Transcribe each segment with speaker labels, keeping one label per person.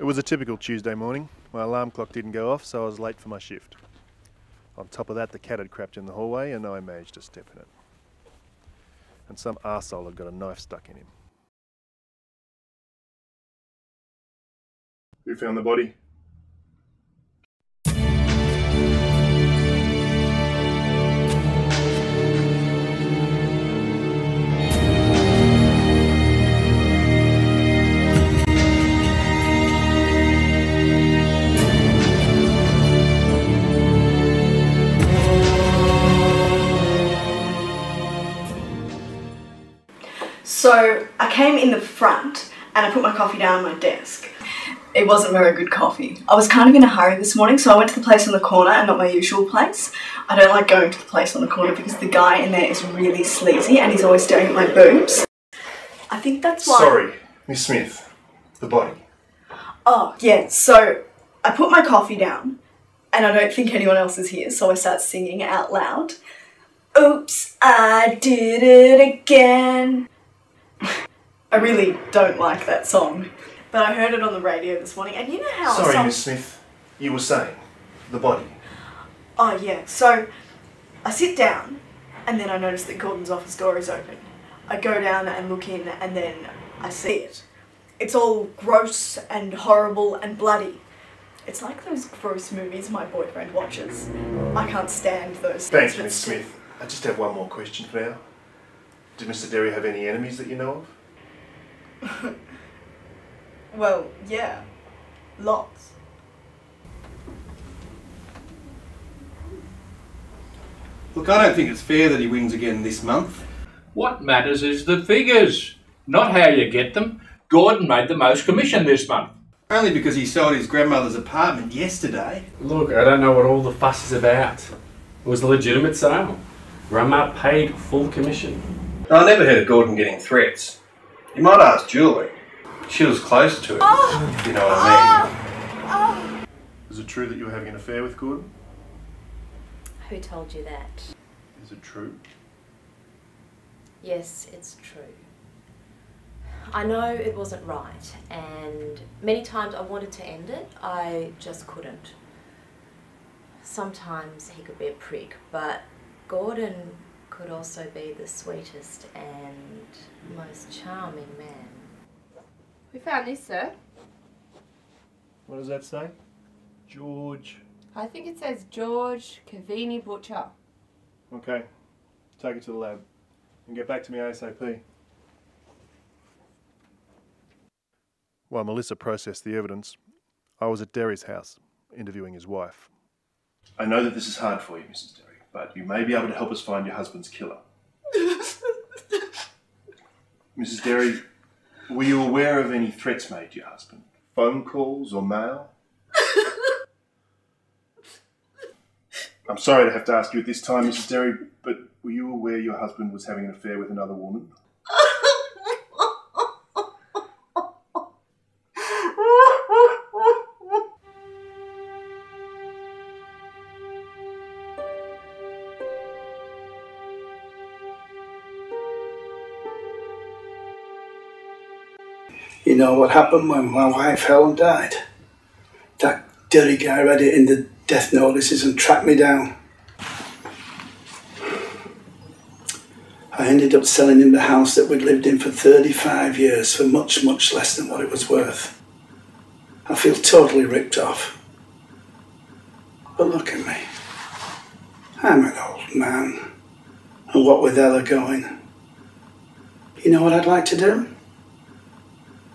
Speaker 1: It was a typical Tuesday morning. My alarm clock didn't go off, so I was late for my shift. On top of that, the cat had crapped in the hallway and I managed to step in it. And some arsehole had got a knife stuck in him. Who found the body?
Speaker 2: So I came in the front and I put my coffee down on my desk. It wasn't very good coffee. I was kind of in a hurry this morning, so I went to the place on the corner and not my usual place. I don't like going to the place on the corner because the guy in there is really sleazy and he's always staring at my boobs. I think that's why...
Speaker 1: Sorry, Miss Smith. The body.
Speaker 2: Oh, yeah, so I put my coffee down and I don't think anyone else is here, so I start singing out loud. Oops, I did it again. I really don't like that song, but I heard it on the radio this morning, and you know how...
Speaker 1: Sorry, Miss Smith. You were saying, the body.
Speaker 2: Oh yeah, so I sit down, and then I notice that Gordon's office door is open. I go down and look in, and then I see it. It's all gross and horrible and bloody. It's like those gross movies my boyfriend watches. I can't stand those things.
Speaker 1: Thanks, Miss Smith. I just have one more question for now. Did Mr. Derry have any enemies that you know of?
Speaker 2: Well, yeah. Lots.
Speaker 3: Look, I don't think it's fair that he wins again this month.
Speaker 4: What matters is the figures, not how you get them. Gordon made the most commission this month.
Speaker 3: Only because he sold his grandmother's apartment yesterday.
Speaker 5: Look, I don't know what all the fuss is about. It was a legitimate sale. Grandma paid full commission.
Speaker 3: I never heard of Gordon getting threats. You might ask Julie. She was close to him, if you know what I mean.
Speaker 1: Is it true that you were having an affair with Gordon?
Speaker 6: Who told you that?
Speaker 1: Is it true?
Speaker 6: Yes, it's true. I know it wasn't right, and many times I wanted to end it, I just couldn't. Sometimes he could be a prick, but Gordon could also be the sweetest and most charming man.
Speaker 7: We found this, sir.
Speaker 1: What does that say? George.
Speaker 7: I think it says George Cavini Butcher.
Speaker 1: Okay. Take it to the lab. And get back to me ASAP. While Melissa processed the evidence, I was at Derry's house, interviewing his wife. I know that this is hard for you, Mrs. Derry, but you may be able to help us find your husband's killer. Mrs. Derry, were you aware of any threats made to your husband? Phone calls or mail? I'm sorry to have to ask you at this time, Mrs. Derry, but were you aware your husband was having an affair with another woman?
Speaker 8: You know what happened when my wife Helen died? That dirty guy read it in the death notices and tracked me down. I ended up selling him the house that we'd lived in for 35 years for much, much less than what it was worth. I feel totally ripped off. But look at me. I'm an old man. And what with Ella going, you know what I'd like to do?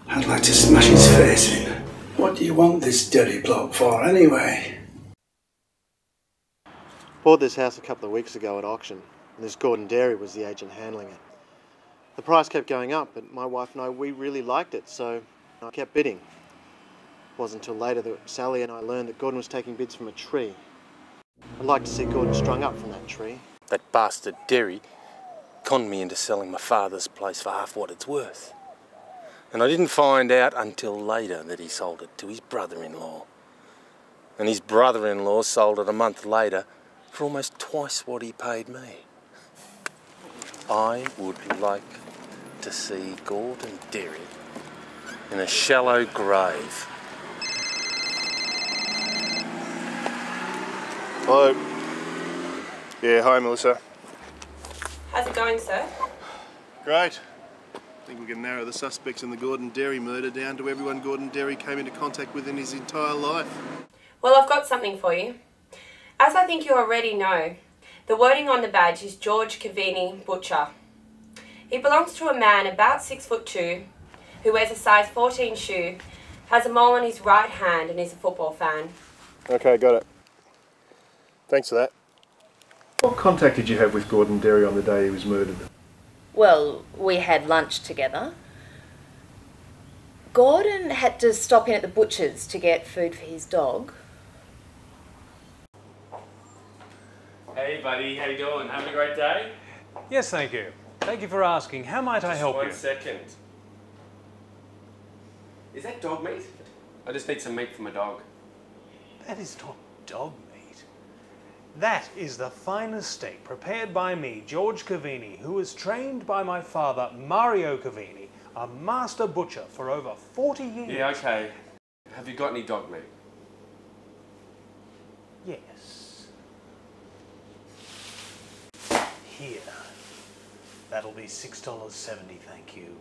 Speaker 8: I'd like to smash his face in. What do you want this dirty bloke for, anyway?
Speaker 9: Bought this house a couple of weeks ago at auction, and this Gordon Derry was the agent handling it. The price kept going up, but my wife and I, we really liked it, so I kept bidding. It wasn't until later that Sally and I learned that Gordon was taking bids from a tree. I'd like to see Gordon strung up from that tree.
Speaker 10: That bastard Derry conned me into selling my father's place for half what it's worth. And I didn't find out until later that he sold it to his brother-in-law. And his brother-in-law sold it a month later for almost twice what he paid me. I would like to see Gordon Derry in a shallow grave
Speaker 1: Hello. Yeah, hi Melissa.
Speaker 11: How's it going, sir?
Speaker 1: Great. I think we can narrow the suspects in the Gordon Derry murder down to everyone Gordon Derry came into contact with in his entire life.
Speaker 11: Well, I've got something for you. As I think you already know, the wording on the badge is George Cavini Butcher. He belongs to a man about 6'2", who wears a size 14 shoe, has a mole on his right hand and is a football fan.
Speaker 1: Okay, got it. Thanks for that. What contact did you have with Gordon Derry on the day he was murdered?
Speaker 6: Well, we had lunch together. Gordon had to stop in at the butcher's to get food for his dog.
Speaker 5: Hey buddy, how you doing? Having a great day?
Speaker 12: Yes, thank you. Thank you for asking. How might I help you?
Speaker 5: 1 second. Is that dog meat? I just need some meat for my dog.
Speaker 12: That is not dog meat. That is the finest steak prepared by me, George Cavini, who was trained by my father, Mario Cavini, a master butcher for over 40 years.
Speaker 5: Yeah, okay. Have you got any dog meat?
Speaker 12: Yes. Here. That'll be $6.70, thank you,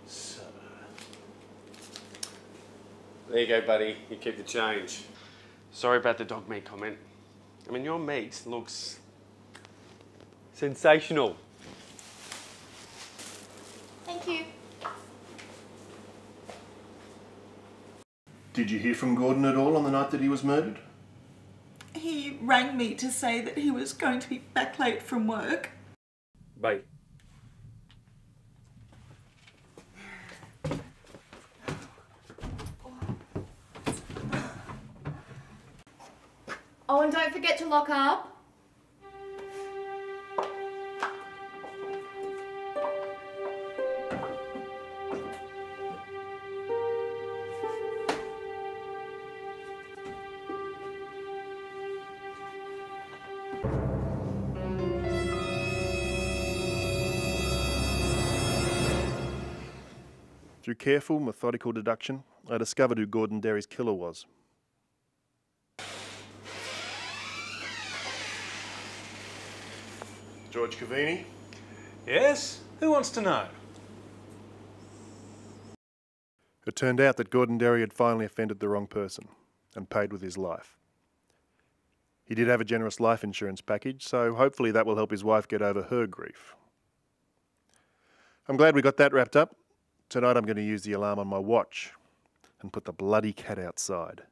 Speaker 12: sir.
Speaker 5: There you go, buddy. You keep the change. Sorry about the dog meat comment. I mean, your meat looks sensational.
Speaker 6: Thank you.
Speaker 1: Did you hear from Gordon at all on the night that he was murdered?
Speaker 13: He rang me to say that he was going to be back late from work.
Speaker 5: Bye.
Speaker 7: Oh, and don't forget to lock up.
Speaker 1: Through careful, methodical deduction, I discovered who Gordon Derry's killer was. George Cavini?
Speaker 12: Yes? Who wants to know?
Speaker 1: It turned out that Gordon Derry had finally offended the wrong person and paid with his life. He did have a generous life insurance package, so hopefully that will help his wife get over her grief. I'm glad we got that wrapped up. Tonight I'm going to use the alarm on my watch and put the bloody cat outside.